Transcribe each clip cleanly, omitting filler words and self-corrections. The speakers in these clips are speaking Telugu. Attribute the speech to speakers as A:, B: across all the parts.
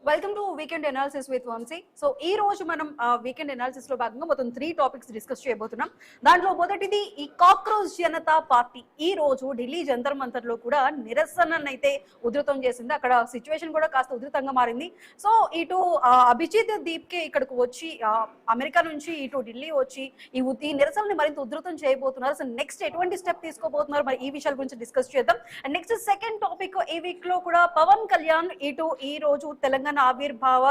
A: Welcome to weekend analysis with Vamshi. So ఈ రోజు మనం వీకెండ్ అనాలిసిస్ లో భాగంగా మొత్తం 3 టాపిక్స్ డిస్కస్ చేయబోతున్నాం. దాంట్లో మొదటిది ఈ కాక్రోచ్ జనతా పార్టీ ఈ రోజు ఢిల్లీ జంతర్ మంతర్ లో కూడా నిరసననైతే ఉధృతం చేసింది. అక్కడ సిచ్యువేషన్ కూడా కాస్త ఉధృతంగా మారింది. సో ఇటు అభిజిత్ దీప్ కే ఇక్కడికి వచ్చి అమెరికా నుంచి ఇటు ఢిల్లీ వచ్చి ఈ నిరసనని మరింత ఉధృతం చేయబోతున్నారు. సో నెక్స్ట్ ఎటువంటి స్టెప్ తీసుకోబోతున్నారు, మరి ఈ విషయాల గురించి డిస్కస్ చేద్దాం. అండ్ నెక్స్ట్ సెకండ్ టాపిక్, ఈ వీక్ లో కూడా పవన్ కళ్యాణ్ ఇటు ఈ రోజు తెలంగాణ ఆవిర్భావ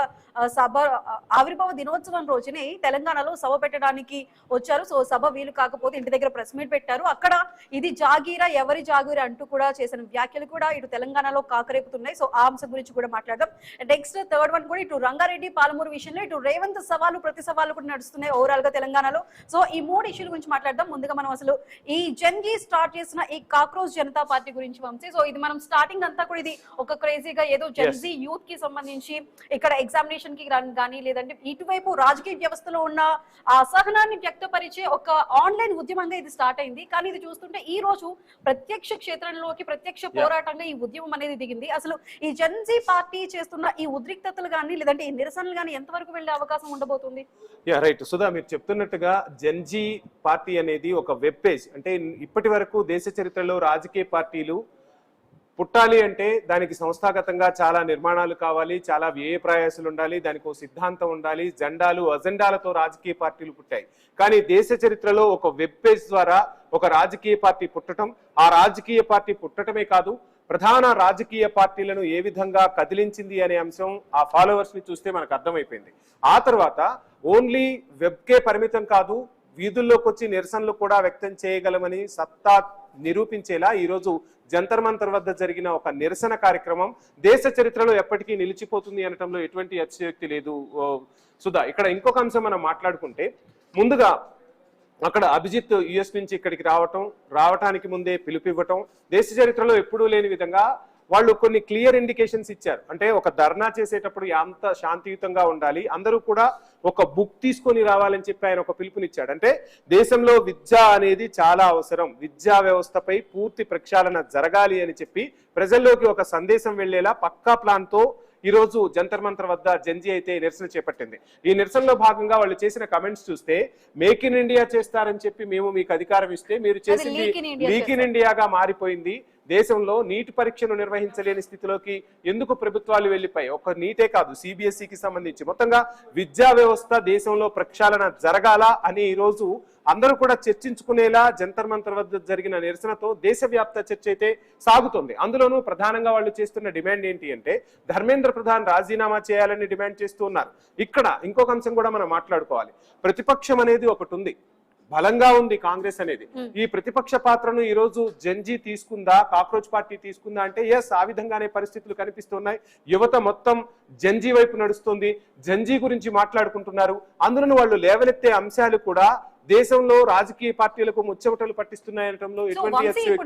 A: దినోత్సవం రోజునే తెలంగాణలో సభ పెట్టడానికి వచ్చారు. సో సభ వీలు కాకపోతే ఇంటి దగ్గర ప్రెస్ మీట్ పెట్టారు. అక్కడ ఇది జాగీరా ఎవరి జాగీరా అంటూ కూడా చేసిన వ్యాఖ్యలు కూడా ఇటు తెలంగాణలో కాకరేపుతున్నాయి. సో ఆ అంశం గురించి కూడా మాట్లాడదాం. నెక్స్ట్ థర్డ్ వన్ కూడా ఇటు రంగారెడ్డి పాలమూరు విషయంలో ఇటు రేవంత్ సవాలు ప్రతి సవాలు కూడా నడుస్తున్నాయి ఓవరాల్ గా తెలంగాణలో. సో ఈ 3 ఇష్యూల గురించి మాట్లాడదాం. ముందుగా మనం అసలు ఈ జంజీ స్టార్ట్ చేసిన ఈ కాక్రోచ్ జనతా పార్టీ గురించి వంశీ. సో ఇది మనం స్టార్టింగ్ అంతా కూడా ఇది ఒక క్రేజీగా ఏదో జెన్జీ యూత్ కి సంబంధించి ఇక్కడ ఎగ్జామినేషన్ కి కానీ లేదంటే ఇటువైపు రాజకీయ వ్యవస్థలో ఉన్న అసహనాన్ని వ్యక్తపరిచే ఒక ఆన్లైన్ ఉద్యమంగా ఇది స్టార్ట్ అయింది. కానీ ఇది చూస్తుంటే ఈ రోజు ప్రత్యక్ష క్షేత్రంలోకి ప్రత్యక్ష పోరాటంగా ఈ ఉద్యమం అనేది దిగింది. అసలు ఈ జెన్జీ పార్టీ చేస్తున్న ఈ ఉద్రిక్తతలు కానీ లేదంటే ఈ నిరసనలు కానీ ఎంతవరకు వెళ్లే అవకాశం ఉండబోతుంది?
B: రైట్ సుధా, మీరు చెప్తున్నట్టుగా జెన్జీ పార్టీ అనేది ఒక వెబ్ పేజ్. అంటే ఇప్పటి వరకు దేశ చరిత్రలో రాజకీయ పార్టీలు పుట్టాలి అంటే దానికి సంస్థాగతంగా చాలా నిర్మాణాలు కావాలి, చాలా వ్యయ ప్రయాసాలు ఉండాలి, దానికి ఒక సిద్ధాంతం ఉండాలి, జెండాలు అజెండాలతో రాజకీయ పార్టీలు పుట్టాయి. కానీ దేశ చరిత్రలో ఒక వెబ్ పేజ్ ద్వారా ఒక రాజకీయ పార్టీ పుట్టడం, ఆ రాజకీయ పార్టీ పుట్టడమే కాదు ప్రధాన రాజకీయ పార్టీలను ఏ విధంగా కదిలించింది అనే అంశం ఆ ఫాలోవర్స్ ని చూస్తే మనకు అర్థమైపోయింది. ఆ తర్వాత ఓన్లీ వెబ్కే పరిమితం కాదు, వీధుల్లోకి వచ్చి నిరసనలు కూడా వ్యక్తం చేయగలమని సత్తా నిరూపించేలా ఈరోజు జంతర్ మంతర్ వద్ద జరిగిన ఒక నిరసన కార్యక్రమం దేశ చరిత్రలో ఎప్పటికీ నిలిచిపోతుంది అనటంలో ఎటువంటి అతిశయోక్తి లేదు. సుధా, ఇక్కడ ఇంకొక అంశం మనం మాట్లాడుకుంటే, ముందుగా అక్కడ అభిజిత్ యుఎస్ నుంచి ఇక్కడికి రావటానికి ముందే పిలుపివ్వటం దేశ చరిత్రలో ఎప్పుడూ లేని విధంగా వాళ్ళు కొన్ని క్లియర్ ఇండికేషన్స్ ఇచ్చారు. అంటే ఒక ధర్నా చేసేటప్పుడు ఎంత శాంతియుతంగా ఉండాలి, అందరూ కూడా ఒక బుక్ తీసుకొని రావాలని చెప్పి ఆయన ఒక పిలుపునిచ్చాడు. అంటే దేశంలో విద్య అనేది చాలా అవసరం, విద్యా వ్యవస్థపై పూర్తి ప్రక్షాళన జరగాలి అని చెప్పి ప్రజల్లోకి ఒక సందేశం వెళ్లేలా పక్కా ప్లాన్ తో ఈరోజు జంతర్ మంతర్ వద్ద జెన్జీ అయితే నిరసన చేపట్టింది. ఈ నిరసనలో భాగంగా వాళ్ళు చేసిన కమెంట్స్ చూస్తే, మేక్ ఇన్ ఇండియా చేస్తారని చెప్పి మేము మీకు అధికారం ఇస్తే మీరు చేసింది లీక్ ఇన్ ఇండియాగా మారిపోయింది, దేశంలో నీట్ పరీక్షను నిర్వహించలేని స్థితిలోకి ఎందుకు ప్రభుత్వాలు వెళ్లిపోయి, ఒక నీటే కాదు సిబిఎస్ఈకి సంబంధించి మొత్తంగా విద్యా వ్యవస్థ దేశంలో ప్రక్షాళన జరగాల అని ఈరోజు అందరూ కూడా చర్చించుకునేలా జంతర్ మంతర్ వద్ద జరిగిన నిరసనతో దేశవ్యాప్త చర్చ అయితే సాగుతుంది. అందులోనూ ప్రధానంగా వాళ్ళు చేస్తున్న డిమాండ్ ఏంటి అంటే, ధర్మేంద్ర ప్రధాన్ రాజీనామా చేయాలని డిమాండ్ చేస్తూ ఉన్నారు. ఇక్కడ ఇంకొక అంశం కూడా మనం మాట్లాడుకోవాలి. ప్రతిపక్షం అనేది ఒకటి ఉంది, బలంగా ఉంది కాంగ్రెస్ అనేది. ఈ ప్రతిపక్ష పాత్రను ఈ రోజు జెన్జీ తీసుకుందా, కాక్రోచ్ పార్టీ తీసుకుందా అంటే ఎస్, ఆ విధంగానే పరిస్థితులు కనిపిస్తున్నాయి. యువత మొత్తం జెన్జీ వైపు నడుస్తుంది, జెన్జీ గురించి మాట్లాడుకుంటున్నారు. అందులో వాళ్ళు లేవనెత్తే అంశాలు కూడా దేశంలో రాజకీయ పార్టీలకు ముచ్చమటలు పట్టిస్తున్నాయనటంలో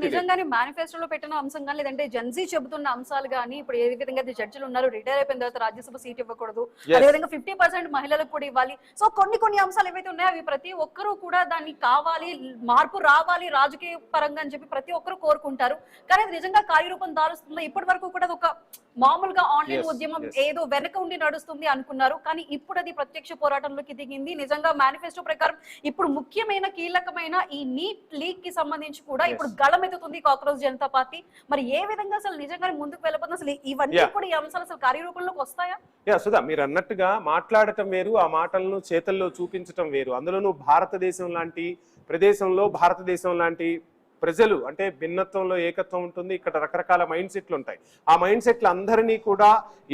A: నిజంగానే మేనిఫెస్టోలో పెట్టిన అంశం కానీ లేదంటే జెన్జీ చెబుతున్న అంశాలు కానీ, ఇప్పుడు ఏ విధంగా జడ్జిలు ఉన్నారు, రిటైర్ అయిపోయిన తర్వాత రాజ్యసభ సీట్ ఇవ్వకూడదు, అదేవిధంగా 50% మహిళలకు కూడా ఇవ్వాలి. సో కొన్ని అంశాలు ఏవైతే ఉన్నాయో అవి ప్రతి ఒక్కరూ కూడా దాన్ని కావాలి, మార్పు రావాలి రాజకీయ పరంగా అని చెప్పి ప్రతి ఒక్కరు కోరుకుంటారు. కానీ అది నిజంగా కార్యరూపం దారుస్తుందో? ఇప్పటి వరకు కూడా ఒక మామూలుగా ఆన్లైన్ ఉద్యమం ఏదో వెనక ఉండి నడుస్తుంది అనుకున్నారు. కానీ ఇప్పుడు అది ప్రత్యక్ష పోరాటంలోకి దిగింది. నిజంగా మేనిఫెస్టో ప్రకారం ఇప్పుడు ముఖ్యమైన కీలకమైన ఈ నీట్ లీక్ కి సంబంధించి కూడా ఇప్పుడు గళమెత్తుతుంది కాక్రోచ్ జనతా పార్టీ. మరి ఏ విధంగా అసలు నిజంగానే ముందుకు వెళ్ళబోతుంది? అసలు ఇవన్నీ కూడా ఈ అంశాలు అసలు కార్యరూపంలోకి వస్తాయా?
B: సుధా, మీరు అన్నట్టుగా మాట్లాడటం వేరు, ఆ మాటలను చేతల్లో చూపించటం వేరు. అందులోనూ భారతదేశం లాంటి ప్రదేశంలో భారతదేశం లాంటి ప్రజలు అంటే భిన్నత్వంలో ఏకత్వం ఉంటుంది. ఇక్కడ రకరకాల మైండ్ సెట్లు ఉంటాయి. ఆ మైండ్ సెట్లు అందరినీ కూడా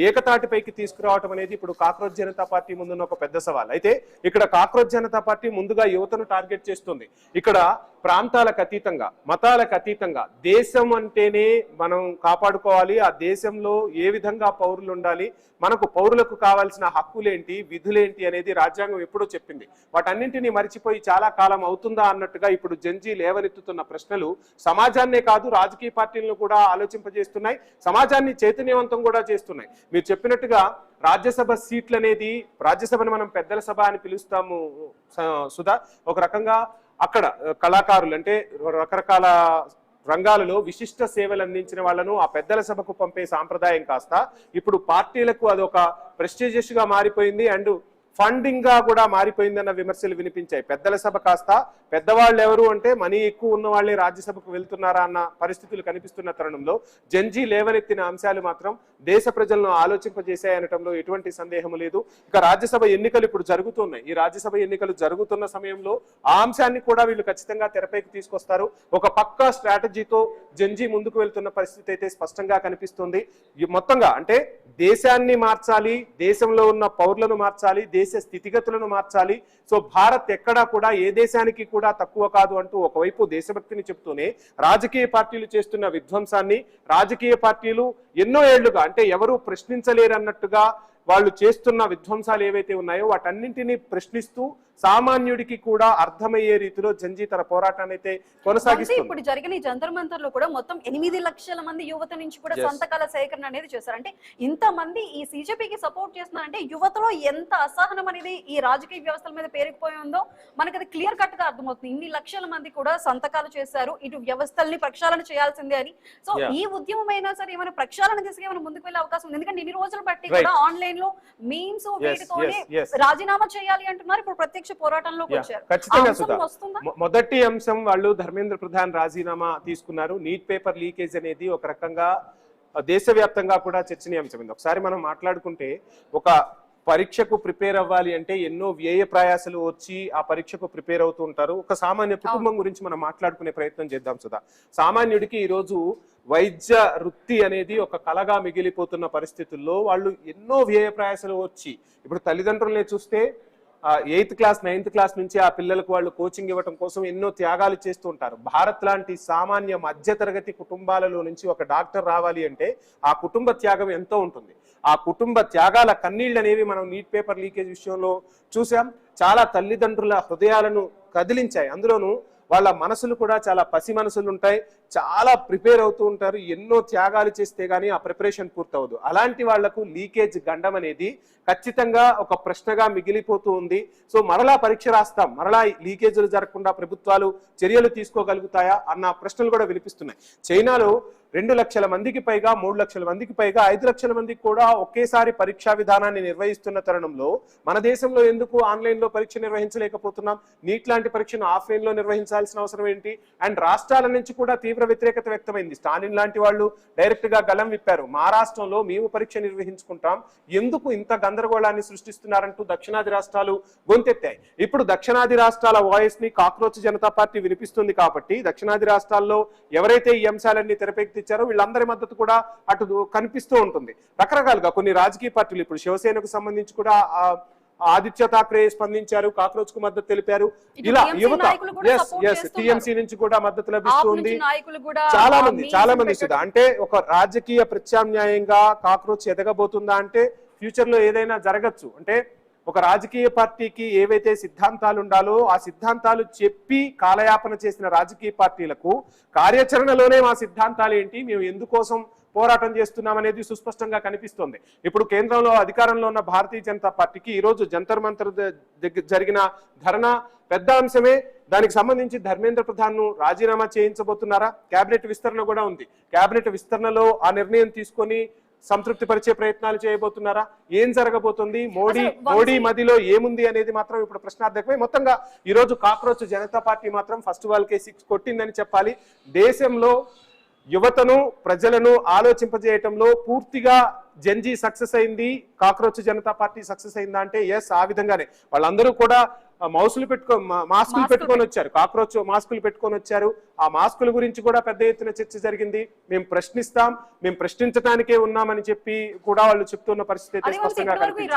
B: ఏకతాటిపైకి తీసుకురావటం అనేది ఇప్పుడు కాక్రోచ్ జనతా పార్టీ ముందున్న ఒక పెద్ద సవాల్. అయితే ఇక్కడ కాక్రోచ్ జనతా పార్టీ ముందుగా యువతను టార్గెట్ చేస్తుంది. ఇక్కడ ప్రాంతాలకు అతీతంగా, మతాలకు అతీతంగా దేశం అంటేనే మనం కాపాడుకోవాలి, ఆ దేశంలో ఏ విధంగా పౌరులు ఉండాలి, మనకు పౌరులకు కావాల్సిన హక్కులేంటి, విధులేంటి అనేది రాజ్యాంగం ఎప్పుడో చెప్పింది. వాటన్నింటినీ మరిచిపోయి చాలా కాలం అవుతుందా అన్నట్టుగా ఇప్పుడు జెన్జీ లేవనెత్తుతున్న ప్రశ్నలు సమాజాన్నే కాదు రాజకీయ పార్టీలను కూడా ఆలోచింపజేస్తున్నాయి, సమాజాన్ని చైతన్యవంతం కూడా చేస్తున్నాయి. మీరు చెప్పినట్టుగా రాజ్యసభ సీట్లు అనేది, రాజ్యసభను మనం పెద్దల సభ అని పిలుస్తాము సుధా, ఒక రకంగా అక్కడ కళాకారులు అంటే రకరకాల రంగాలలో విశిష్ట సేవలు అందించిన వాళ్ళను ఆ పెద్దల సభకు పంపే సాంప్రదాయం కాస్త ఇప్పుడు పార్టీలకు అదొక ప్రెస్టీజియస్ గా మారిపోయింది అండ్ ఫండింగ్ గా కూడా మారిపోయిందన్న విమర్శలు వినిపించాయి. పెద్దల సభ కాస్త పెద్దవాళ్ళు ఎవరు అంటే మనీ ఎక్కువ ఉన్న వాళ్ళే రాజ్యసభకు వెళ్తున్నారా అన్న పరిస్థితులు కనిపిస్తున్న తరుణంలో జంజీ లేవనెత్తిన అంశాలు మాత్రం దేశ ప్రజలను ఆలోచింపజేశాయనటంలో ఎటువంటి సందేహం లేదు. ఇక రాజ్యసభ ఎన్నికలు ఇప్పుడు జరుగుతున్నాయి. ఈ రాజ్యసభ ఎన్నికలు జరుగుతున్న సమయంలో ఆ అంశాన్ని కూడా వీళ్ళు ఖచ్చితంగా తెరపైకి తీసుకొస్తారు. ఒక పక్కా స్ట్రాటజీతో జంజీ ముందుకు వెళ్తున్న పరిస్థితి అయితే స్పష్టంగా కనిపిస్తుంది. మొత్తంగా అంటే దేశాన్ని మార్చాలి, దేశంలో ఉన్న పౌరులను మార్చాలి, దేశ స్థితిగతులను మార్చాలి. సో భారత్ ఎక్కడా కూడా ఏ దేశానికి కూడా తక్కువ కాదు అంటూ ఒకవైపు దేశభక్తిని చెప్తూనే రాజకీయ పార్టీలు చేస్తున్న విధ్వంసాన్ని, రాజకీయ పార్టీలు ఎన్నో ఏళ్లుగా అంటే ఎవరు ప్రశ్నించలేరన్నట్టుగా వాళ్ళు చేస్తున్న విధ్వంసాలు ఏవైతే ఉన్నాయో వాటన్నింటినీ ప్రశ్నిస్తూ సామాన్యుడికి కూడా అర్థమయ్యే రీతిలో జంజీ తన పోరాటాన్ని అయితే కొనసాగిస్తుంది.
A: ఇప్పుడు జరిగిన ఈ జంతర్ మంతర్ లో కూడా మొత్తం 8 లక్షల మంది యువత నుంచి కూడా సంతకాల సేకరణ అనేది చేశారు. అంటే ఇంత మంది ఈ సిజెపికి సపోర్ట్ చేస్తున్నారంటే యువతలో ఎంత అసహనం అనేది ఈ రాజకీయ వ్యవస్థల మీద పేరుకుపోయి ఉందో మనకు అది క్లియర్ కట్ గా అర్థమవుతుంది. 8 లక్షల మంది కూడా సంతకాలు చేశారు ఇటు వ్యవస్థల్ని ప్రక్షాళన చేయాల్సిందే అని. సో ఈ ఉద్యమం అయినా సరే ఏమైనా ప్రక్షాళన దిశగా ఏమైనా ముందుకు వెళ్ళే అవకాశం ఉంది. ఎందుకంటే ఇన్ని రోజులు బట్టి కూడా ఆన్లైన్ లో మీమ్స్ వీటితోనే రాజీనామా చేయాలి అంటున్నారు. ఇప్పుడు ప్రత్యక్ష పోరాటంలోకి వచ్చారు.
B: ఖచ్చితంగా సుధా, మొదటి అంశం వాళ్ళు ధర్మేంద్ర ప్రధాన్ రాజీనామా తీసుకున్నారు. నీట్ పేపర్ లీకేజ్ అనేది ఒక రకంగా దేశవ్యాప్తంగా కూడా చర్చనీయాంశమైంది. ఒకసారి మనం మాట్లాడుకుంటే ఒక పరీక్షకు ప్రిపేర్ అవ్వాలి అంటే ఎన్నో వ్యయ ప్రయాసాలు వచ్చి ఆ పరీక్షకు ప్రిపేర్ అవుతూ ఉంటారు. ఒక సామాన్య కుటుంబం గురించి మనం మాట్లాడుకునే ప్రయత్నం చేద్దాం సుధా. సామాన్యుడికి ఈరోజు వైద్య వృత్తి అనేది ఒక కళగా మిగిలిపోతున్న పరిస్థితుల్లో వాళ్ళు ఎన్నో వ్యయ ప్రయాసాలు వచ్చి ఇప్పుడు తల్లిదండ్రులనే చూస్తే 8th క్లాస్ 9th క్లాస్ నుంచి ఆ పిల్లలకు వాళ్ళు కోచింగ్ ఇవ్వడం కోసం ఎన్నో త్యాగాలు చేస్తూ ఉంటారు. భారత్ లాంటి సామాన్య మధ్యతరగతి కుటుంబాలలో నుంచి ఒక డాక్టర్ రావాలి అంటే ఆ కుటుంబ త్యాగం ఎంతో ఉంటుంది. ఆ కుటుంబ త్యాగాల కన్నీళ్ళు అనేవి మనం నీట్ పేపర్ లీకేజ్ విషయంలో చూసాం. చాలా తల్లిదండ్రుల హృదయాలను కదిలించాయి. అందులోనూ వాళ్ళ మనసులు కూడా చాలా పసి మనసులు ఉంటాయి, చాలా ప్రిపేర్ అవుతూ ఉంటారు. ఎన్నో త్యాగాలు చేస్తే గానీ ఆ ప్రిపరేషన్ పూర్తవదు. అలాంటి వాళ్లకు లీకేజ్ గండం అనేది ఖచ్చితంగా ఒక ప్రశ్నగా మిగిలిపోతూ ఉంది. సో మరలా పరీక్ష రాస్తాం, మరలా లీకేజీలు జరగకుండా ప్రభుత్వాలు చర్యలు తీసుకోగలుగుతాయా అన్న ప్రశ్నలు కూడా వినిపిస్తున్నాయి. చైనాలో 2 లక్షల మందికి పైగా 3 లక్షల మందికి పైగా 5 లక్షల మందికి కూడా ఒకేసారి పరీక్షా విధానాన్ని నిర్వహిస్తున్న తరుణంలో మన దేశంలో ఎందుకు ఆన్లైన్ లో పరీక్ష నిర్వహించలేకపోతున్నాం? నీట్ లాంటి పరీక్షను ఆఫ్లైన్ లో నిర్వహించాల్సిన అవసరం ఏంటి? అండ్ రాష్ట్రాల నుంచి కూడా తీవ్ర వ్యతిరేకత వ్యక్తమైంది. స్టాలిన్ లాంటి వాళ్ళు డైరెక్ట్ గా గలం విప్పారు. మా రాష్ట్రంలో మేము పరీక్ష నిర్వహించుకుంటాం, ఎందుకు ఇంత గందరగోళాన్ని సృష్టిస్తున్నారంటూ దక్షిణాది రాష్ట్రాలు గొంతెత్తాయి. ఇప్పుడు దక్షిణాది రాష్ట్రాల వాయిస్ ని కాక్రోచ్ జనతా పార్టీ వినిపిస్తుంది కాబట్టి దక్షిణాది రాష్ట్రాల్లో ఎవరైతే ఈ అంశాలన్నీ తెరపైకి తెచ్చారో వీళ్ళందరి మద్దతు కూడా అటు కనిపిస్తూ ఉంటుంది. రకరకాలుగా కొన్ని రాజకీయ పార్టీలు ఇప్పుడు శివసేనకు సంబంధించి కూడా ఆదిత్య ఠాక్రే స్పందించారు, కాక్రోచ్ కు మద్దతు తెలిపారు. ఇలా యువత టీఎంసీ నుంచి కూడా మద్దతు లభిస్తుంది. చాలా మంది సుధా అంటే ఒక రాజకీయ ప్రత్యామ్నాయంగా కాక్రోచ్ ఎదగబోతుందా అంటే ఫ్యూచర్ లో ఏదైనా జరగచ్చు. అంటే ఒక రాజకీయ పార్టీకి ఏవైతే సిద్ధాంతాలు ఉండాలో ఆ సిద్ధాంతాలు చెప్పి కాలయాపన చేసిన రాజకీయ పార్టీలకు కార్యాచరణలోనే మా సిద్ధాంతాలు ఏంటి, మేము ఎందుకోసం పోరాటం చేస్తున్నాం అనేది సుస్పష్టంగా కనిపిస్తోంది. ఇప్పుడు కేంద్రంలో అధికారంలో ఉన్న భారతీయ జనతా పార్టీకి ఈ రోజు జంతర్ మంతర్ జరిగిన ధర్నా పెద్ద అంశమే. దానికి సంబంధించి ధర్మేంద్ర ప్రధాన్ ను రాజీనామా చేయించబోతున్నారా? కేబినెట్ విస్తరణ కూడా ఉంది. కేబినెట్ విస్తరణలో ఆ నిర్ణయం తీసుకొని సంతృప్తి పరిచే ప్రయత్నాలు చేయబోతున్నారా? ఏం జరగబోతుంది? మోడీ మదిలో ఏముంది అనేది మాత్రం ఇప్పుడు ప్రశ్నార్థకమే. మొత్తంగా ఈ రోజు కాక్రోచ్ జనతా పార్టీ మాత్రం ఫస్ట్ వాళ్ళకే 6 కొట్టిందని చెప్పాలి. దేశంలో యువతను ప్రజలను ఆలోచింపజేయటంలో పూర్తిగా జంజీ సక్సెస్ అయింది. కాక్రోచ్ జనతా పార్టీ సక్సెస్ అయిందా అంటే ఎస్, ఆ విధంగానే వాళ్ళందరూ కూడా మాస్కులు పెట్టుకొని వచ్చారు. కాక్రోచ్ మాస్కులు పెట్టుకొని వచ్చారు. ఆ మాస్కుల గురించి కూడా పెద్ద ఎత్తున చర్చ జరిగింది. మేము ప్రశ్నిస్తాం, మేము ప్రశ్నించడానికే ఉన్నామని చెప్పి కూడా వాళ్ళు చెప్తున్న పరిస్థితి.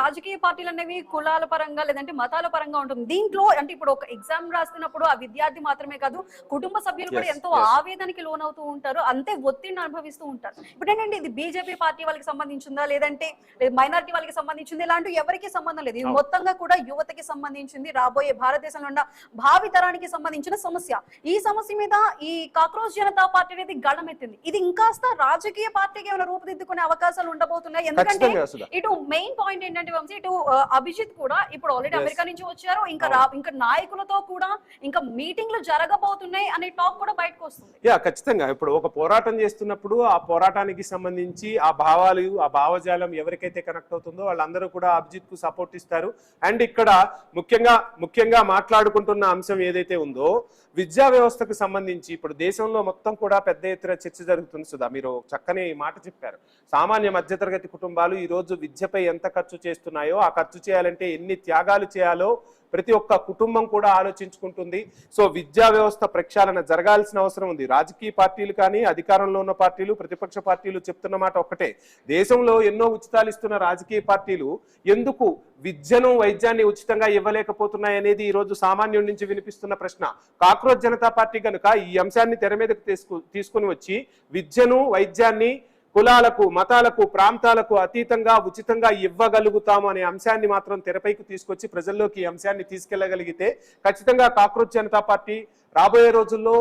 A: రాజకీయ పార్టీలు అనేవి కులాల పరంగా లేదంటే మతాల పరంగా ఉంటుంది. దీంట్లో అంటే ఇప్పుడు ఒక ఎగ్జామ్ రాస్తున్నప్పుడు ఆ విద్యార్థి మాత్రమే కాదు కుటుంబ సభ్యులు కూడా ఎంతో ఆవేదనకి లోనవుతూ ఉంటారు, అంతే ఒత్తిడిని అనుభవిస్తూ ఉంటారు. ఇప్పుడు ఏంటంటే ఇది బీజేపీ పార్టీ వాళ్ళకి సంబంధించిందా లేదంటే మైనారిటీ వాళ్ళకి సంబంధించింది ఇలాంటి ఎవరికి సంబంధం లేదు. ఇది మొత్తంగా కూడా యువతకి సంబంధించింది. రాబోయే భారతదేశంలో ఉన్న భావితరానికి సంబంధించిన సమస్య. ఈ సమస్య మీద ఈ కాక్రోచ్ జనతా పార్టీ అనేది గళమెత్తింది. ఇది ఇంకాస్త రాజకీయ పార్టీకి ఏమైనా రూపుదిద్దుకునే అవకాశాలు ఉండబోతున్నాయి. ఎందుకంటే ఇటు మెయిన్ పాయింట్ ఏంటంటే వంశీ, ఇటు అభిజిత్ కూడా ఇప్పుడు ఆల్రెడీ అమెరికా నుంచి వచ్చారు, ఇంకా నాయకులతో కూడా ఇంకా మీటింగ్లు జరగబోతున్నాయి అనే టాక్ కూడా బయటకు వస్తుంది.
B: ఖచ్చితంగా ఇప్పుడు ఒక పోరాటం చేస్తున్నప్పుడు ఆ పోరాటానికి సంబంధించి ఆ భావాలు, ఆ భావజాలం ఎవరికైతే కనెక్ట్ అవుతుందో వాళ్ళందరూ కూడా అభిజిత్ కు సపోర్ట్ ఇస్తారు. అండ్ ఇక్కడ ముఖ్యంగా మాట్లాడుకుంటున్న అంశం ఏదైతే ఉందో విద్యా వ్యవస్థకు సంబంధించి ఇప్పుడు దేశంలో మొత్తం కూడా పెద్ద ఎత్తున చర్చ జరుగుతుంది. సుధా, మీరు చక్కని మాట చెప్పారు. సామాన్య మధ్యతరగతి కుటుంబాలు ఈ రోజు విద్యపై ఎంత ఖర్చు చేస్తున్నాయో, ఆ ఖర్చు చేయాలంటే ఎన్ని త్యాగాలు చేయాలో ప్రతి ఒక్క కుటుంబం కూడా ఆలోచించుకుంటుంది. సో విద్యా వ్యవస్థ ప్రక్షాళన జరగాల్సిన అవసరం ఉంది. రాజకీయ పార్టీలు కానీ, అధికారంలో ఉన్న పార్టీలు, ప్రతిపక్ష పార్టీలు చెప్తున్న మాట ఒక్కటే, దేశంలో ఎన్నో ఉచితాలు ఇస్తున్న రాజకీయ పార్టీలు ఎందుకు విద్యను, వైద్యాన్ని ఉచితంగా ఇవ్వలేకపోతున్నాయి అనేది ఈ రోజు సామాన్యుడి నుంచి వినిపిస్తున్న ప్రశ్న. కాక్రోచ్ జనతా పార్టీ కనుక ఈ అంశాన్ని తెర మీదకు తీసుకుని వచ్చి విద్యను, వైద్యాన్ని కులాలకు, మతాలకు, ప్రాంతాలకు అతీతంగా ఉచితంగా ఇవ్వగలుగుతాము అనే అంశాన్ని మాత్రం తెరపైకి తీసుకొచ్చి ప్రజల్లోకి ఈ అంశాన్ని తీసుకెళ్లగలిగితే ఖచ్చితంగా కాక్రోచ్ జనతా పార్టీ రాబోయే రోజుల్లో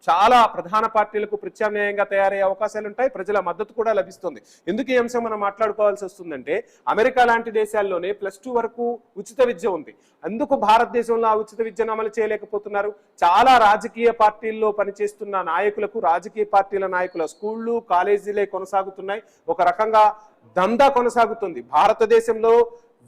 B: చాలా ప్రధాన పార్టీలకు ప్రత్యామ్నాయంగా తయారయ్యే అవకాశాలు ఉంటాయి. ప్రజల మద్దతు కూడా లభిస్తుంది. ఎందుకు ఈ అంశం మనం మాట్లాడుకోవాల్సి వస్తుందంటే, అమెరికా లాంటి దేశాల్లోనే +2 వరకు ఉచిత విద్య ఉంది. అందుకు భారతదేశంలో ఆ ఉచిత విద్యను అమలు చేయలేకపోతున్నారు. చాలా రాజకీయ పార్టీల్లో పనిచేస్తున్న నాయకులకు, రాజకీయ పార్టీల నాయకుల స్కూళ్లు, కాలేజీలే కొనసాగుతున్నాయి. ఒక రకంగా దందా కొనసాగుతుంది. భారతదేశంలో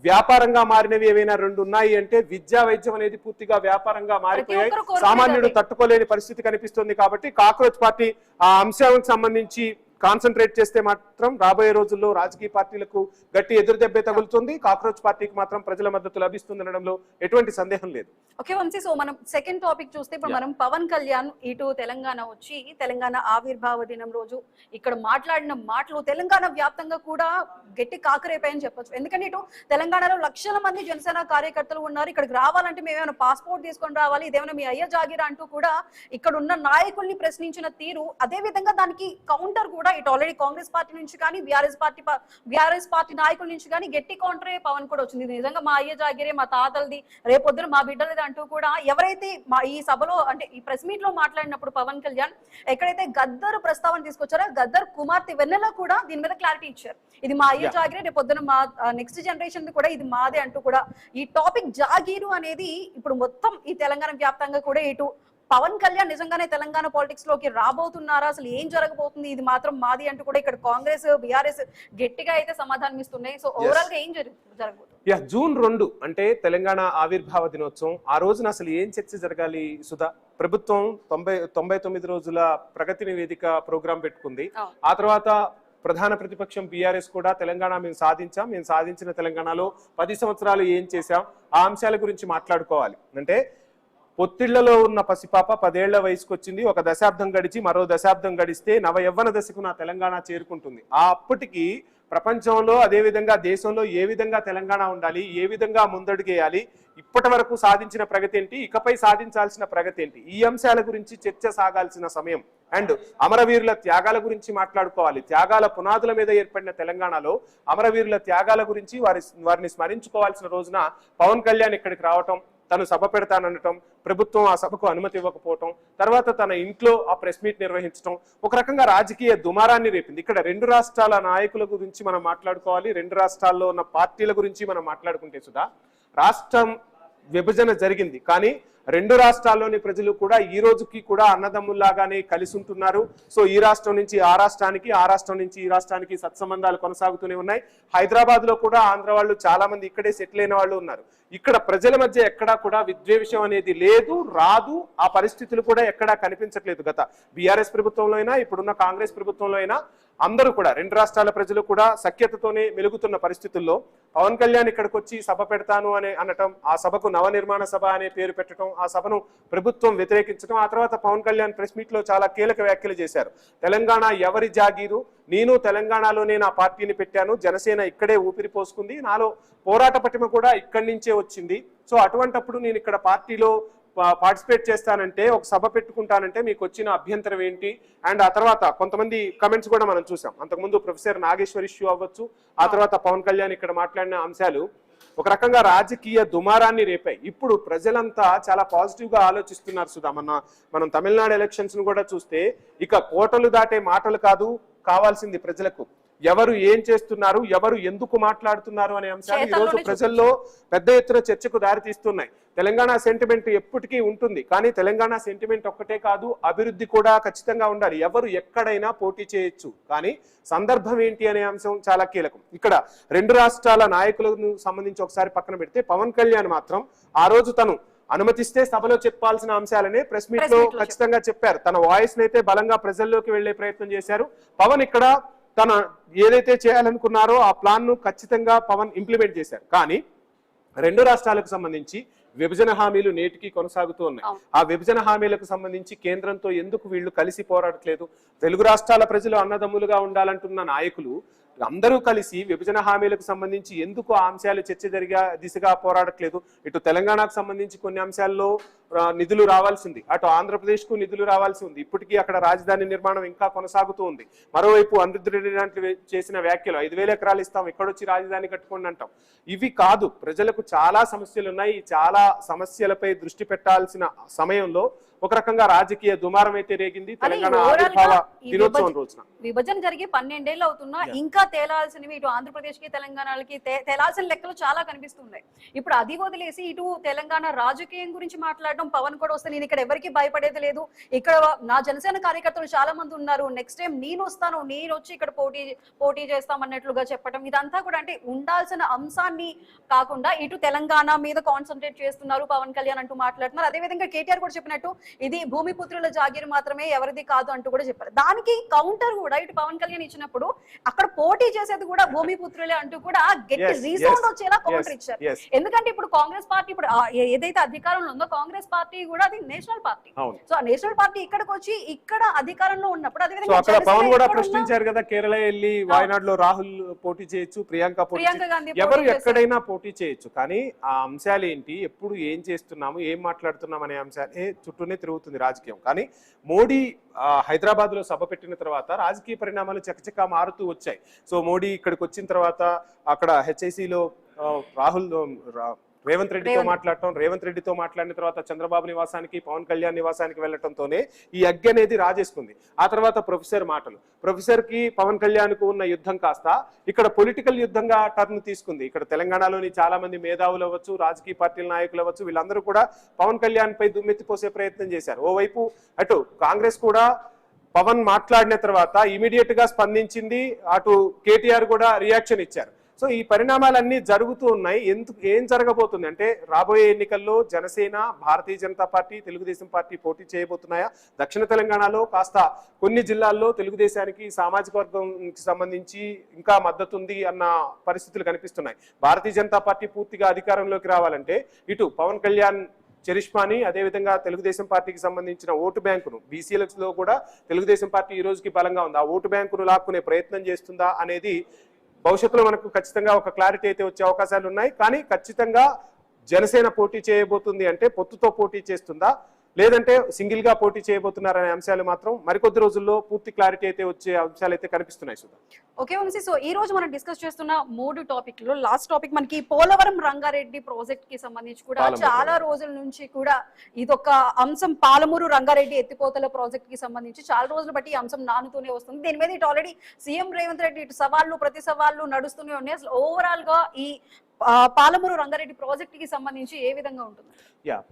B: వ్యాపారంగా మారినవి ఏవైనా 2 ఉన్నాయి అంటే విద్యా, వైద్యం అనేది పూర్తిగా వ్యాపారంగా మారిపోయాయి. సామాన్యుడు తట్టుకోలేని పరిస్థితి కనిపిస్తుంది. కాబట్టి కాక్రోచ్ పార్టీ ఆ అంశానికి సంబంధించి కాన్సన్ట్రేట్ చేస్తే మాత్రం రాబోయే రోజుల్లో రాజకీయ పార్టీలకు గట్టి ఎదురుదెబ్బే తగులుతుంది. కాక్రోచ్ పార్టీకి మాత్రం ప్రజల మద్దతు లభిస్తుందనడంలో ఎటువంటి సందేహం లేదు.
A: ఓకే వంశీ, సో మనం సెకండ్ టాపిక్ చూస్తే ఇప్పుడు మనం పవన్ కళ్యాణ్ ఇటు తెలంగాణ వచ్చి తెలంగాణ ఆవిర్భావ దినం రోజు ఇక్కడ మాట్లాడిన మాటలు తెలంగాణ వ్యాప్తంగా కూడా గట్టి కాకరేపాయని చెప్పొచ్చు. ఎందుకంటే ఇటు తెలంగాణలో లక్షల మంది జనసేన కార్యకర్తలు ఉన్నారు. ఇక్కడికి రావాలంటే మేమేమైనా పాస్పోర్ట్ తీసుకొని రావాలి, ఇదేమైనా మీ అయ్య జాగిరా అంటూ కూడా ఇక్కడ ఉన్న నాయకుల్ని ప్రశ్నించిన తీరు, అదే విధంగా దానికి కౌంటర్ కూడా ఇటు ఆల్రెడీ కాంగ్రెస్ పార్టీ నుంచి కానీ బీఆర్ఎస్ పార్టీ నాయకుల నుంచి కానీ గట్టి కౌంటరే పవన్ కూడా వచ్చింది. నిజంగా మా అయ్య జాగిరే, మా తాతలది, రేపొద్దున మా బిడ్డలది అంటూ కూడా ఎవరైతే ఈ సభలో అంటే ఈ ప్రెస్ మీట్ లో మాట్లాడినప్పుడు పవన్ కళ్యాణ్ ఎక్కడైతే గద్దర్ ప్రస్తావన తీసుకొచ్చారో గద్దర్ కుమార్తె వెన్నెల కూడా దీని మీద క్లారిటీ ఇచ్చారు. ఇది మా అయ్య జాగిరే, రేపొద్దున మా నెక్స్ట్ జనరేషన్ కూడా ఇది మాదే అంటూ కూడా ఈ టాపిక్ జాగీరు అనేది ఇప్పుడు మొత్తం ఈ తెలంగాణ వ్యాప్తంగా కూడా ఇటు పవన్ కళ్యాణ్ నిజంగానే తెలంగాణ పాలిటిక్స్ లోకి రాబోతున్నారా, అసలు ఏం జరగబోతుంది, ఇది మాత్రం మాది అంటూ కూడా ఇక్కడ కాంగ్రెస్, బీఆర్ఎస్ గట్టిగా అయితే సమాధానం ఇస్తున్నాయి. సో ఓవరాల్ గా ఏం జరగబోతుంది?
B: జూన్ 2 అంటే తెలంగాణ ఆవిర్భావ దినోత్సవం. ఆ రోజున అసలు ఏం చర్చ జరగాలి సుధా? ప్రభుత్వం 99 రోజుల ప్రగతి నివేదిక ప్రోగ్రాం పెట్టుకుంది. ఆ తర్వాత ప్రధాన ప్రతిపక్షం బీఆర్ఎస్ కూడా తెలంగాణ మేము సాధించిన తెలంగాణలో 10 సంవత్సరాలు ఏం చేశాం, ఆ అంశాల గురించి మాట్లాడుకోవాలి. అంటే పొత్తిళ్లలో ఉన్న పసిపాప 10 ఏళ్ల వయసుకు వచ్చింది. ఒక దశాబ్దం గడిచి మరో దశాబ్దం గడిస్తే నవ యవ్వన దశకు నా తెలంగాణ చేరుకుంటుంది. అప్పటికి ప్రపంచంలో, అదేవిధంగా దేశంలో ఏ విధంగా తెలంగాణ ఉండాలి, ఏ విధంగా ముందడుగేయాలి, ఇప్పటి వరకు సాధించిన ప్రగతి ఏంటి, ఇకపై సాధించాల్సిన ప్రగతి ఏంటి, ఈ అంశాల గురించి చర్చ సాగాల్సిన సమయం. అండ్ అమరవీరుల త్యాగాల గురించి మాట్లాడుకోవాలి. త్యాగాల పునాదుల మీద ఏర్పడిన తెలంగాణలో అమరవీరుల త్యాగాల గురించి వారిని స్మరించుకోవాల్సిన రోజున పవన్ కళ్యాణ్ ఇక్కడికి రావటం, తను సభ పెడతాననటం, ప్రభుత్వం ఆ సభకు అనుమతి ఇవ్వకపోవటం, తర్వాత తన ఇంట్లో ఆ ప్రెస్ మీట్ నిర్వహించడం ఒక రకంగా రాజకీయ దుమారాన్ని రేపింది. ఇక్కడ 2 రాష్ట్రాల నాయకుల గురించి మనం మాట్లాడుకోవాలి. 2 రాష్ట్రాల్లో ఉన్న పార్టీల గురించి మనం మాట్లాడుకుంటే సుధా, రాష్ట్రం విభజన జరిగింది కానీ 2 రాష్ట్రాల్లోని ప్రజలు కూడా ఈ రోజుకి కూడా అన్నదమ్ముల్లాగానే కలిసి ఉంటున్నారు. సో ఈ రాష్ట్రం నుంచి ఆ రాష్ట్రానికి, ఆ రాష్ట్రం నుంచి ఈ రాష్ట్రానికి సత్సంబంధాలు కొనసాగుతూనే ఉన్నాయి. హైదరాబాద్ లో కూడా ఆంధ్ర వాళ్ళు చాలా మంది ఇక్కడే సెటిల్ అయిన వాళ్ళు ఉన్నారు. ఇక్కడ ప్రజల మధ్య ఎక్కడా కూడా విద్వేషం అనేది లేదు, రాదు. ఆ పరిస్థితులు కూడా ఎక్కడా కనిపించట్లేదు. గత బీఆర్ఎస్ ప్రభుత్వంలో అయినా, ఇప్పుడున్న కాంగ్రెస్ ప్రభుత్వంలో అయినా అందరూ కూడా 2 రాష్ట్రాల ప్రజలు కూడా సఖ్యతతోనే మెలుగుతున్న పరిస్థితుల్లో పవన్ కళ్యాణ్ ఇక్కడికి వచ్చి సభ పెడతాను అని అనటం, ఆ సభకు నవనిర్మాణ సభ అనే పేరు పెట్టడం, ఆ సభను ప్రభుత్వం వ్యతిరేకించడం, ఆ తర్వాత పవన్ కళ్యాణ్ ప్రెస్ మీట్ లో చాలా కీలక వ్యాఖ్యలు చేశారు. తెలంగాణ ఎవరి జాగీరు, నేను తెలంగాణలోనే నా పార్టీని పెట్టాను, జనసేన ఇక్కడే ఊపిరి పోసుకుంది, నాలో పోరాట పటిమ కూడా ఇక్కడి నుంచే వచ్చింది. సో అటువంటప్పుడు నేను ఇక్కడ పార్టీలో పార్టిసిపేట్ చేస్తానంటే, ఒక సభ పెట్టుకుంటానంటే మీకు వచ్చిన అభ్యంతరం ఏంటి? అండ్ ఆ తర్వాత కొంతమంది కమెంట్స్ కూడా మనం చూసాం. అంతకుముందు ప్రొఫెసర్ నాగేశ్వర్ ఇష్యూ అవ్వచ్చు, ఆ తర్వాత పవన్ కళ్యాణ్ ఇక్కడ మాట్లాడిన అంశాలు ఒక రకంగా రాజకీయ దుమారాన్ని రేపాయి. ఇప్పుడు ప్రజలంతా చాలా పాజిటివ్ గా ఆలోచిస్తున్నారు సుధా. మనం తమిళనాడు ఎలక్షన్స్ ను కూడా చూస్తే ఇక కోటలు దాటే మాటలు కాదు కావాల్సింది ప్రజలకు, ఎవరు ఏం చేస్తున్నారు, ఎవరు ఎందుకు మాట్లాడుతున్నారు అనే అంశాలు ఈ రోజు ప్రజల్లో పెద్ద ఎత్తున చర్చకు దారితీస్తున్నాయి. తెలంగాణ సెంటిమెంట్ ఎప్పటికీ ఉంటుంది, కానీ తెలంగాణ సెంటిమెంట్ ఒక్కటే కాదు, అభివృద్ధి కూడా ఖచ్చితంగా ఉండాలి. ఎవరు ఎక్కడైనా పోటీ చేయొచ్చు, కానీ సందర్భం ఏంటి అనే అంశం చాలా కీలకం. ఇక్కడ రెండు రాష్ట్రాల నాయకులను సంబంధించి ఒకసారి పక్కన పెడితే పవన్ కళ్యాణ్ మాత్రం ఆ రోజు తను అనుమతిస్తే సభలో చెప్పాల్సిన అంశాలనే ప్రెస్ మీట్ లో ఖచ్చితంగా చెప్పారు. తన వాయిస్ నైతే బలంగా ప్రజల్లోకి వెళ్లే ప్రయత్నం చేశారు. పవన్ ఇక్కడ తన ఏదైతే చేయాలనుకున్నారో ఆ ప్లాన్ ను ఖచ్చితంగా పవన్ ఇంప్లిమెంట్ చేశారు. కానీ రెండు రాష్ట్రాలకు సంబంధించి విభజన హామీలు నేటికి కొనసాగుతూ ఉన్నాయి. ఆ విభజన హామీలకు సంబంధించి కేంద్రంతో ఎందుకు వీళ్ళు కలిసి పోరాడట్లేదు? తెలుగు రాష్ట్రాల ప్రజలు అన్నదమ్ములుగా ఉండాలంటున్న నాయకులు అందరూ కలిసి విభజన హామీలకు సంబంధించి ఎందుకు ఆ అంశాలు చర్చ దిశగా పోరాడట్లేదు? ఇటు తెలంగాణకు సంబంధించి కొన్ని అంశాల్లో నిధులు రావాల్సింది, అటు ఆంధ్రప్రదేశ్ కు నిధులు రావాల్సి ఉంది. ఇప్పటికీ అక్కడ రాజధాని నిర్మాణం ఇంకా కొనసాగుతూ ఉంది. మరోవైపు అనిరుద్ధ్ రెడ్డి లాంటి చేసిన వ్యాఖ్యలు 5,000 ఎకరాలు ఇస్తాం, ఎక్కడొచ్చి రాజధాని కట్టుకోండి అంటాం. ఇవి కాదు, ప్రజలకు చాలా సమస్యలు ఉన్నాయి. చాలా సమస్యలపై దృష్టి పెట్టాల్సిన సమయంలో ఒక రకంగా రాజకీయ దుమారం అయితే రేగింది తెలంగాణ ఆవిర్భావ దినోత్సవం రోజున.
A: విభజన జరిగి 12 ఏళ్ళు అవుతున్నా ఇంకా తేలాల్సినవి ఇటు ఆంధ్రప్రదేశ్ కి తెలంగాణకి తేలాల్సిన లెక్కలు చాలా కనిపిస్తున్నాయి. ఇప్పుడు అది వదిలేసి ఇటు తెలంగాణ రాజకీయం గురించి మాట్లాడడం, పవన్ కూడా వస్తే నేను ఇక్కడ ఎవరికి భయపడేది లేదు, ఇక్కడ నా జనసేన కార్యకర్తలు చాలా మంది ఉన్నారు, నెక్స్ట్ టైం నేను వస్తాను, నేను వచ్చి ఇక్కడ పోటీ చేస్తామన్నట్లుగా చెప్పడం, ఇదంతా కూడా అంటే ఉండాల్సిన అంశాన్ని కాకుండా ఇటు తెలంగాణ మీద కాన్సన్ట్రేట్ చేస్తున్నారు పవన్ కళ్యాణ్ అంటూ మాట్లాడుతున్నారు. అదేవిధంగా కేటీఆర్ కూడా చెప్పినట్టు ఇది భూమిపుత్రుల జాగీర్ మాత్రమే, ఎవరిది కాదు అంటూ కూడా చెప్పారు. దానికి కౌంటర్ కూడా ఇటు పవన్ కళ్యాణ్ ఇచ్చినప్పుడు అక్కడ పోటీ చేసేది కూడా భూమిపుత్రులే అంటూ కూడా గట్టి రీసౌండ్ వచ్చేలా కౌంటర్ ఇచ్చారు. ఎందుకంటే ఇప్పుడు కాంగ్రెస్ పార్టీ ఇప్పుడు ఏదైతే అధికారంలో ఉందో కాంగ్రెస్ పార్టీ కూడా అది నేషనల్ పార్టీ. సో ఆ నేషనల్ పార్టీ ఇక్కడికి వచ్చి ఇక్కడ అధికారంలో ఉన్నప్పుడు
B: అక్కడ పవన్ కూడా ప్రశ్నించారు కదా, కేరళ వెళ్ళి వాయనాడులో రాహుల్ పోటీ చేయొచ్చు, ప్రియాంక గాంధీ ఎవరు ఎక్కడైనా పోటీ చేయొచ్చు, కానీ ఆ అంశాలు ఏంటి, ఎప్పుడు ఏం చేస్తున్నాము, ఏం మాట్లాడుతున్నాం అనే అంశాలే చుట్టూనే తిరుగుతుంది రాజకీయం. కానీ మోడీ హైదరాబాద్ లో సభ పెట్టిన తర్వాత రాజకీయ పరిణామాలు చకచకా మారుతూ వచ్చాయి. సో మోడీ ఇక్కడికి వచ్చిన తర్వాత అక్కడ హెచ్ఐసిలో రేవంత్ రెడ్డితో మాట్లాడటం, రేవంత్ రెడ్డితో మాట్లాడిన తర్వాత చంద్రబాబు నివాసానికి, పవన్ కళ్యాణ్ నివాసానికి వెళ్లటంతోనే ఈ అగ్గి అనేది రాజేసుకుంది. ఆ తర్వాత ప్రొఫెసర్ మాటలు, ప్రొఫెసర్ కి పవన్ కళ్యాణ్ కు ఉన్న యుద్ధం కాస్త ఇక్కడ పొలిటికల్ యుద్ధంగా టర్న్ తీసుకుంది. ఇక్కడ తెలంగాణలోని చాలా మంది మేధావులు అవ్వచ్చు, రాజకీయ పార్టీల నాయకులు అవ్వచ్చు, వీళ్ళందరూ కూడా పవన్ కళ్యాణ్ పై దుమ్మెత్తిపోసే ప్రయత్నం చేశారు. ఓవైపు అటు కాంగ్రెస్ కూడా పవన్ మాట్లాడిన తర్వాత ఇమీడియట్ గా స్పందించింది, అటు కేటీఆర్ కూడా రియాక్షన్ ఇచ్చారు. సో ఈ పరిణామాలన్నీ జరుగుతూ ఉన్నాయి. ఏం జరగబోతుంది అంటే రాబోయే ఎన్నికల్లో జనసేన, భారతీయ జనతా పార్టీ, తెలుగుదేశం పార్టీ పోటీ చేయబోతున్నాయా? దక్షిణ తెలంగాణలో కాస్త కొన్ని జిల్లాల్లో తెలుగుదేశానికి సామాజిక వర్గంకి సంబంధించి ఇంకా మద్దతు ఉంది అన్న పరిస్థితులు కనిపిస్తున్నాయి. భారతీయ జనతా పార్టీ పూర్తిగా అధికారంలోకి రావాలంటే ఇటు పవన్ కళ్యాణ్ చరిష్మాని, అదేవిధంగా తెలుగుదేశం పార్టీకి సంబంధించిన ఓటు బ్యాంకును, బీసీలలో కూడా తెలుగుదేశం పార్టీ ఈ రోజుకి బలంగా ఉంది, ఆ ఓటు బ్యాంకును లాక్కునే ప్రయత్నం చేస్తుందా అనేది భవిష్యత్తులో మనకు ఖచ్చితంగా ఒక క్లారిటీ అయితే వచ్చే అవకాశాలు ఉన్నాయి. కానీ ఖచ్చితంగా జనసేన పోటీ చేయబోతుంది అంటే పొత్తుతో పోటీ చేస్తుందా, లేదంటే సింగిల్ గా పోటీ చేయబోతున్నారనే అంశాలు మాత్రం మరికొద్ది రోజుల్లో పూర్తి క్లారిటీ అయితే వచ్చే అంశాలు అయితే కనిపిస్తున్నాయి. సుధా,
A: ఓకే వంశీ, సో ఈ రోజు మనం డిస్కస్ చేస్తున్న 3 టాపిక్లో లాస్ట్ టాపిక్ మనకి పోలవరం రంగారెడ్డి ప్రాజెక్ట్ కి సంబంధించి కూడా చాలా రోజుల నుంచి కూడా ఇదొక అంశం. పాలమూరు రంగారెడ్డి ఎత్తిపోతల ప్రాజెక్ట్ కి సంబంధించి చాలా రోజులు బట్టి ఈ అంశం నానుతూనే వస్తుంది. దీని మీద ఇటు ఆల్రెడీ సీఎం రేవంత్ రెడ్డి ఇటు సవాళ్ళు ప్రతి సవాళ్ళు నడుస్తూనే ఉన్నాయి. అసలు ఓవరాల్ గా ఈ పాలమూరు రంగారెడ్డి ప్రాజెక్ట్ కి సంబంధించి ఏ విధంగా ఉంటుంది?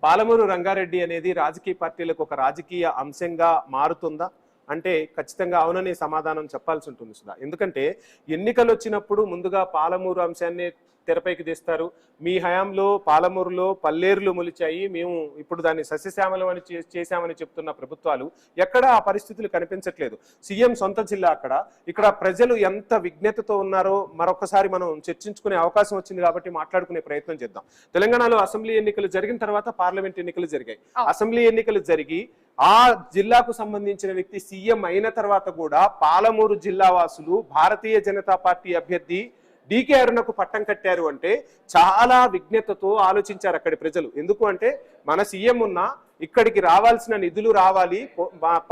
B: పాలమూరు రంగారెడ్డి అనేది రాజకీయ పార్టీలకు ఒక రాజకీయ అంశంగా మారుతుందా అంటే ఖచ్చితంగా అవుననే సమాధానం చెప్పాల్సి ఉంటుంది సుధా. ఎందుకంటే ఎన్నికలు వచ్చినప్పుడు ముందుగా పాలమూరు అంశాన్ని తెరపైకి తెస్తారు. మీ హయాంలో పాలమూరులో పల్లేరులు మొలిచాయి, మేము ఇప్పుడు దాన్ని సస్యశ్యామలం అని చేశామని చెప్తున్న ప్రభుత్వాలు ఎక్కడ ఆ పరిస్థితులు కనిపించట్లేదు. సీఎం సొంత జిల్లా అక్కడ, ఇక్కడ ప్రజలు ఎంత విజ్ఞతతో ఉన్నారో మరొకసారి మనం చర్చించుకునే అవకాశం వచ్చింది కాబట్టి మాట్లాడుకునే ప్రయత్నం చేద్దాం. తెలంగాణలో అసెంబ్లీ ఎన్నికలు జరిగిన తర్వాత పార్లమెంట్ ఎన్నికలు జరిగాయి. అసెంబ్లీ ఎన్నికలు జరిగి ఆ జిల్లాకు సంబంధించిన వ్యక్తి సీఎం అయిన తర్వాత కూడా పాలమూరు జిల్లా వాసులు భారతీయ జనతా పార్టీ అభ్యర్థి డీకే అరుణకు పట్టం కట్టారు అంటే చాలా విజ్ఞతతో ఆలోచించారు అక్కడి ప్రజలు. ఎందుకు అంటే మన సీఎం ఉన్న ఇక్కడికి రావాల్సిన నిధులు రావాలి,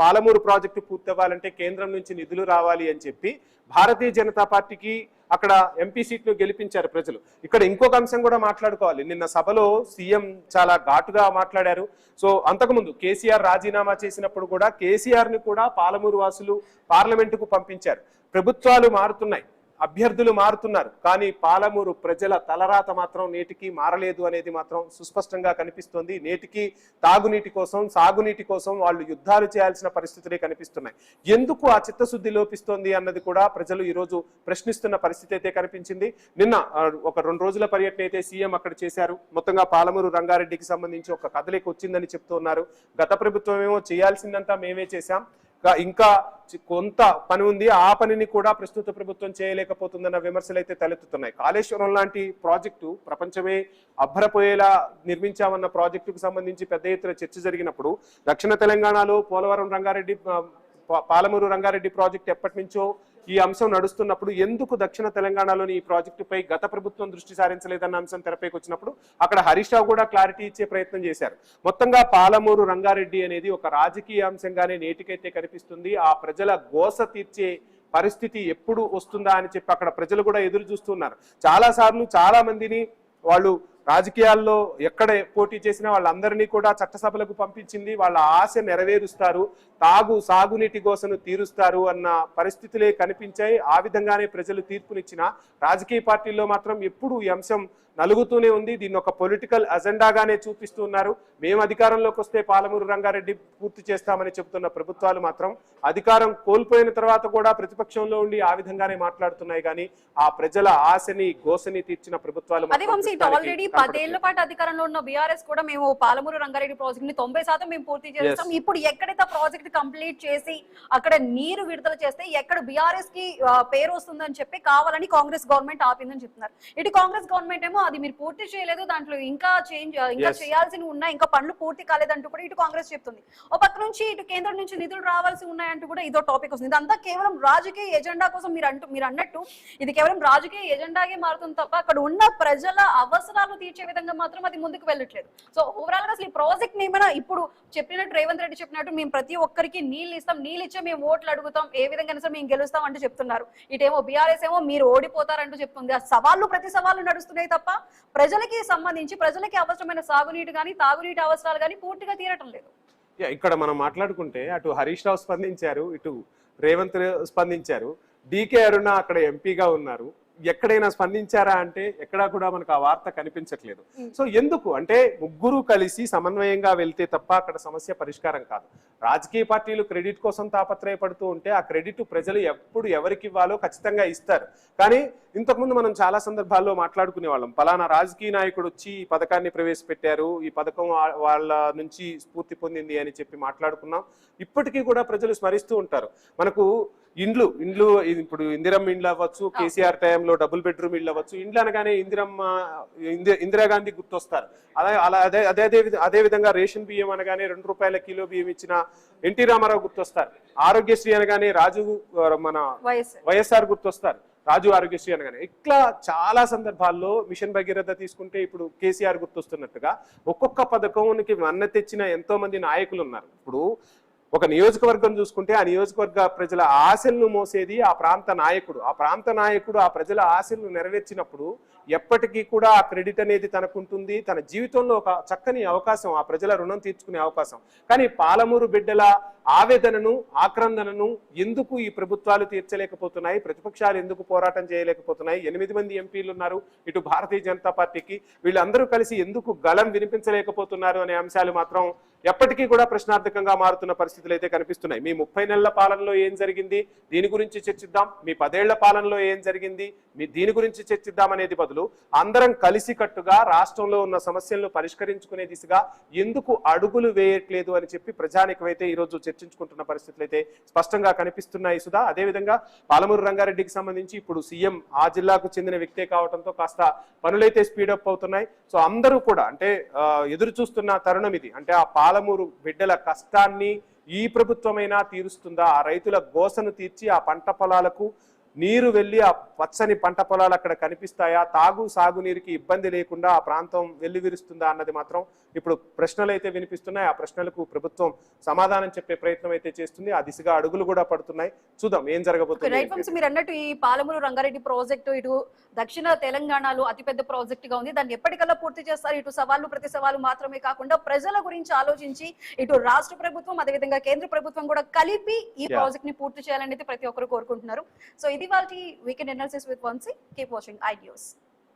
B: పాలమూరు ప్రాజెక్టు పూర్తవ్వాలంటే కేంద్రం నుంచి నిధులు రావాలి అని చెప్పి భారతీయ జనతా పార్టీకి అక్కడ ఎంపీ సీట్ను గెలిపించారు ప్రజలు. ఇక్కడ ఇంకొక అంశం కూడా మాట్లాడుకోవాలి. నిన్న సభలో సీఎం చాలా ఘాటుగా మాట్లాడారు. సో అంతకుముందు కేసీఆర్ రాజీనామా చేసినప్పుడు కూడా కేసీఆర్ ని కూడా పాలమూరు వాసులు పార్లమెంటుకు పంపించారు. ప్రభుత్వాలు మారుతున్నాయి, అభ్యర్థులు మారుతున్నారు, కానీ పాలమూరు ప్రజల తలరాత మాత్రం నేటికి మారలేదు అనేది మాత్రం సుస్పష్టంగా కనిపిస్తోంది. నేటికి తాగునీటి కోసం, సాగునీటి కోసం వాళ్ళు యుద్ధాలు చేయాల్సిన పరిస్థితులే కనిపిస్తున్నాయి. ఎందుకు ఆ చిత్తశుద్ధి లోపిస్తోంది అన్నది కూడా ప్రజలు ఈరోజు ప్రశ్నిస్తున్న పరిస్థితి అయితే కనిపించింది. నిన్న ఒక 2 రోజుల పర్యటన అయితే సీఎం అక్కడ చేశారు. మొత్తంగా పాలమూరు రంగారెడ్డికి సంబంధించి ఒక కదలిక వచ్చిందని చెప్తున్నారు. గత ప్రభుత్వం ఏమో చేయాల్సిందంతా మేమే చేశాం, ఇంకా కొంత పని ఉంది, ఆ పనిని కూడా ప్రస్తుత ప్రభుత్వం చేయలేకపోతుందన్న విమర్శలు అయితే తలెత్తుతున్నాయి. కాళేశ్వరం లాంటి ప్రాజెక్టు ప్రపంచమే అబ్బరపోయేలా నిర్మించామన్న ప్రాజెక్టుకు సంబంధించి పెద్ద ఎత్తున చర్చ జరిగినప్పుడు దక్షిణ తెలంగాణలో పోలవరం రంగారెడ్డి, పాలమూరు రంగారెడ్డి ప్రాజెక్టు ఎప్పటి నుంచో ఈ అంశం నడుస్తున్నప్పుడు ఎందుకు దక్షిణ తెలంగాణలోని ఈ ప్రాజెక్టుపై గత ప్రభుత్వం దృష్టి సారించలేదన్న అంశం తెరపైకి వచ్చినప్పుడు అక్కడ హరీష్ రావు కూడా క్లారిటీ ఇచ్చే ప్రయత్నం చేశారు. మొత్తంగా పాలమూరు రంగారెడ్డి అనేది ఒక రాజకీయ అంశంగానే నేటికైతే కనిపిస్తుంది. ఆ ప్రజల గోస తీర్చే పరిస్థితి ఎప్పుడు వస్తుందా అని చెప్పి అక్కడ ప్రజలు కూడా ఎదురు చూస్తున్నారు. చాలా సార్లు చాలా మందిని వాళ్ళు రాజకీయాల్లో ఎక్కడ పోటీ చేసినా వాళ్ళందరినీ కూడా చట్టసభలకు పంపించింది, వాళ్ళ ఆశ నెరవేరుస్తారు, సాగునీటి గోసను తీరుస్తారు అన్న పరిస్థితులే కనిపించాయి. ఆ విధంగానే ప్రజలు తీర్పునిచ్చిన రాజకీయ పార్టీల్లో మాత్రం ఎప్పుడు ఈ అంశం నలుగుతూనే ఉంది. దీన్ని ఒక పొలిటికల్ అజెండాగానే చూపిస్తూ ఉన్నారు. మేము అధికారంలోకి వస్తే పాలమూరు రంగారెడ్డి పూర్తి చేస్తామని చెబుతున్న ప్రభుత్వాలు మాత్రం అధికారం కోల్పోయిన తర్వాత కూడా ప్రతిపక్షంలో ఉండి ఆ విధంగానే మాట్లాడుతున్నాయి. కానీ ఆ ప్రజల ఆశని గోసని తీర్చిన ప్రభుత్వాలు
A: ఆల్రెడీ 10 ఏళ్ల పాటు అధికారంలో ఉన్న బీఆర్ఎస్ కూడా మేము పాలమూరు రంగారెడ్డి ప్రాజెక్ట్ ని 90% మేము పూర్తి చేస్తాం. ఇప్పుడు ఎక్కడైతే ప్రాజెక్ట్ కంప్లీట్ చేసి అక్కడ నీరు విడుదల చేస్తే ఎక్కడ బీఆర్ఎస్ కి పేరు వస్తుందని చెప్పి కావాలని కాంగ్రెస్ గవర్నమెంట్ ఆపిందని చెప్తున్నారు. ఇటు కాంగ్రెస్ గవర్నమెంట్ ఏమో అది మీరు పూర్తి చేయలేదు, దాంట్లో ఇంకా చేయాల్సి ఉన్నాయి, ఇంకా పనులు పూర్తి కాలేదంటూ కూడా ఇటు కాంగ్రెస్ చెప్తుంది. ఒక పక్క నుంచి ఇటు కేంద్రం నుంచి నిధులు రావాల్సి ఉన్నాయంటూ కూడా ఇదో టాపిక్ వస్తుంది. ఇదంతా కేవలం రాజకీయ ఎజెండా కోసం మీరు అన్నట్టు ఇది కేవలం రాజకీయ ఎజెండాగే మారుతుంది తప్ప అక్కడ ఉన్న ప్రజల అవసరాలు తీర్చే విధంగా మాత్రం అది ముందుకు వెళ్ళట్లేదు. సో ఓవరాల్ గా అసలు ఈ ప్రాజెక్ట్ ఏమైనా ఇప్పుడు చెప్పినట్టు రేవంత్ రెడ్డి చెప్పినట్టు మేము ప్రతి ఒక్కరికి నీళ్ళు ఇస్తాం, నీళ్ళు ఇచ్చే మేము ఓట్లు అడుగుతాం, ఏ విధంగా సరే మేము గెలుస్తాం అంటూ చెప్తున్నారు. ఇటేమో బీఆర్ఎస్ ఏమో మీరు ఓడిపోతారంటూ చెప్తుంది. ఆ సవాళ్ళు ప్రతి సవాళ్ళు నడుస్తున్నాయి తప్ప ప్రజలకి సంబంధించి ప్రజలకి అవసరమైన సాగునీటి కానీ తాగునీటి అవసరాలు కానీ పూర్తిగా తీరటం లేదు.
B: ఇక్కడ మనం మాట్లాడుకుంటే అటు హరీష్ రావు స్పందించారు, ఇటు రేవంత్ స్పందించారు, డీకే అరుణ అక్కడ ఎంపీగా ఉన్నారు. ఎక్కడైనా స్పందించారా అంటే ఎక్కడా కూడా మనకు ఆ వార్త కనిపించట్లేదు. సో ఎందుకు అంటే ముగ్గురు కలిసి సమన్వయంగా వెళ్తే తప్ప అక్కడ సమస్య పరిష్కారం కాదు. రాజకీయ పార్టీలు క్రెడిట్ కోసం తాపత్రయపడుతూ ఉంటే ఆ క్రెడిట్ ప్రజలు ఎప్పుడు ఎవరికి ఇవ్వాలో ఖచ్చితంగా ఇస్తారు. కానీ ఇంతకుముందు మనం చాలా సందర్భాల్లో మాట్లాడుకునే వాళ్ళం, పలానా రాజకీయ నాయకుడు వచ్చి ఈ పథకాన్ని ప్రవేశపెట్టారు, ఈ పథకం వాళ్ళ నుంచి స్ఫూర్తి పొందింది అని చెప్పి మాట్లాడుకున్నాం. ఇప్పటికీ కూడా ప్రజలు స్మరిస్తూ ఉంటారు. మనకు ఇండ్లు ఇప్పుడు ఇందిరమ్మ ఇండ్లు అవ్వచ్చు, కేసీఆర్ టైంలో డబుల్ బెడ్రూమ్ ఇళ్ళు అవ్వచ్చు, ఇండ్లు అనగానే ఇందిరాగాంధీ గుర్తొస్తారు. అదే విధంగా రేషన్ బియ్యం అనగానే 2 రూపాయల కిలో బియ్యం ఇచ్చిన ఎన్టీ రామారావు గుర్తొస్తారు. ఆరోగ్యశ్రీ అనగానే మన వైఎస్ఆర్ గుర్తొస్తారు, రాజు ఆరోగ్యశ్రీ అనగానే. ఇట్లా చాలా సందర్భాల్లో మిషన్ భగీరథ తీసుకుంటే ఇప్పుడు కేసీఆర్ గుర్తొస్తున్నట్టుగా ఒక్కొక్క పథకానికి వన్న తెచ్చిన ఎంతో మంది నాయకులు ఉన్నారు. ఇప్పుడు ఒక నియోజకవర్గం చూసుకుంటే ఆ నియోజకవర్గ ప్రజల ఆశలను మోసేది ఆ ప్రాంత నాయకుడు. ఆ ప్రజల ఆశలను నెరవేర్చినప్పుడు ఎప్పటికీ కూడా ఆ క్రెడిట్ అనేది తనకుంటుంది. తన జీవితంలో ఒక చక్కని అవకాశం, ఆ ప్రజల రుణం తీర్చుకునే అవకాశం. కానీ పాలమూరు బిడ్డల ఆవేదనను, ఆక్రందనను ఎందుకు ఈ ప్రభుత్వాలు తీర్చలేకపోతున్నాయి? ప్రతిపక్షాలు ఎందుకు పోరాటం చేయలేకపోతున్నాయి? 8 మంది ఎంపీలు ఉన్నారు ఇటు భారతీయ జనతా పార్టీకి, వీళ్ళందరూ కలిసి ఎందుకు గళం వినిపించలేకపోతున్నారు అనే అంశాలు మాత్రం ఎప్పటికీ కూడా ప్రశ్నార్థకంగా మారుతున్న పరిస్థితులు అయితే కనిపిస్తున్నాయి. మీ 30 నెలల పాలనలో ఏం జరిగింది, దీని గురించి చర్చిద్దాం. మీ 10 ఏళ్ల పాలనలో ఏం జరిగింది, దీని గురించి చర్చిద్దాం అనేది బదులు అందరం కలిసికట్టుగా రాష్ట్రంలో ఉన్న సమస్యలను పరిష్కరించుకునే దిశగా ఎందుకు అడుగులు వేయట్లేదు అని చెప్పి ప్రజానికమైతే ఈరోజు చర్చించుకుంటున్న పరిస్థితులు అయితే స్పష్టంగా కనిపిస్తున్నాయి సుధా. అదేవిధంగా పాలమూరు రంగారెడ్డికి సంబంధించి ఇప్పుడు సీఎం ఆ జిల్లాకు చెందిన వ్యక్తే కావడంతో కాస్త పనులైతే స్పీడప్ అవుతున్నాయి. సో అందరూ కూడా అంటే ఎదురు చూస్తున్న తరుణం ఇది. అంటే ఆ పాలమూరు బిడ్డల కష్టాన్ని ఈ ప్రభుత్వమైనా తీరుస్తుందా? ఆ రైతుల గోసను తీర్చి ఆ పంట పొలాలకు నీరు వెళ్ళి ఆ పచ్చని పంట పొలాలు అక్కడ కనిపిస్తాయా, సాగునీరుకి ఇబ్బంది లేకుండా ఆ ప్రాంతం వెల్లివిరుస్తుందా అన్నది మాత్రం ఇప్పుడు ప్రశ్నలు అయితే వినిపిస్తున్నాయి. ఆ ప్రశ్నలకు ప్రభుత్వం సమాధానం చెప్పే ప్రయత్నం అయితే చేస్తుంది. ఆ దిశగా అడుగులు కూడా పడుతున్నాయి. చూద్దాం ఏం జరగబోతుంది.
A: రైట్ వంశీ, మీరు అన్నట్టు ఈ పాలమూరు రంగారెడ్డి ప్రాజెక్టు ఇటు దక్షిణ తెలంగాణలో అతిపెద్ద ప్రాజెక్ట్ గా ఉంది. దాన్ని ఎప్పటికల్లా పూర్తి చేస్తారు. ఇటు సవాళ్లు ప్రతి సవాలు మాత్రమే కాకుండా ప్రజల గురించి ఆలోచించి ఇటు రాష్ట్ర ప్రభుత్వం అదేవిధంగా కేంద్ర ప్రభుత్వం కూడా కలిపి ఈ ప్రాజెక్ట్ ని పూర్తి చేయాలని ప్రతి ఒక్కరు కోరుకుంటున్నారు. సో ఇది వాళ్ళ weekend analysis with Vamshi. Keep watching I news.